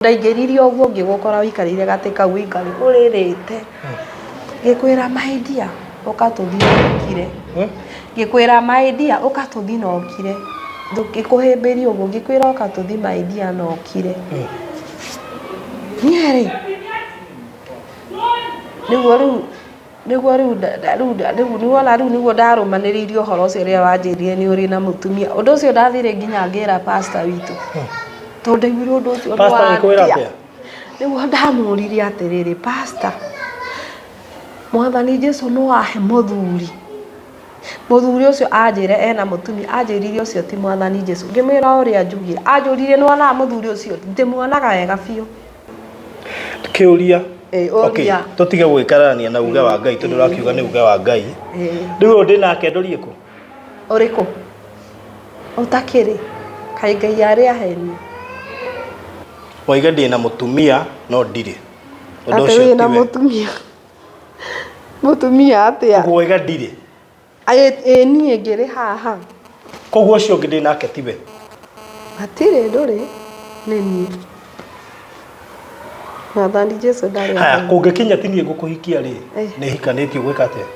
Ndaingĩrire ũguo ngĩgũkora wikarĩire gatĩ kau wĩikarĩ ũrĩrĩte ngĩkwĩra maidia ũkatũthiĩ ũkire ngĩkwĩra maidia ũkatũthiĩ na ũkire ngĩkũhĩmbĩria ũguo ngĩkwĩra ũkatũthiĩ maidia na ũkire niĩ rĩ nĩguo rĩu nĩwona rĩu nĩguo ndarũmanĩrĩirie ũhoro ũcio ũrĩa wanjĩrire nĩ ũrĩ na mũtumia ũndũ ũcio ndathire nginya ngĩra pastor witũ tondũ ndaiguire ũndũ ũcio nĩguo ndamũrire atĩrĩrĩ pastor Mwathani Jesũ no ahe mũthuri ũcio anjĩre ena mũtumia anjĩrire ũcio ti Mwathani Jesũ ngĩmwĩra ũrĩa njugire anjũrire nĩwonaga mũthuri ũcio ndĩmuonaga wega biũ kĩũria okay tũtige gwĩkarania na uge wa Ngai tondũ ũrakiuga nĩ uge wa Ngai rĩu ndĩ nake ndũrie kũ ũrĩkũ ũtakĩrĩ kaĩ Ngai arĩ aheni waiga ndĩ na mũtumia no ndirĩ ũndũ ũcio na mũtumia atĩa waiga ndirĩ niĩ ngĩrĩ haha koguo ũcio ũngĩ ndĩ nake tiwe atirĩ ndũrĩ nĩ niĩ Mwathani Jesũ ndarĩ haya kũngĩkinya ti niĩ ngũkũhikia rĩ nĩ hikanĩtio gwĩka atĩa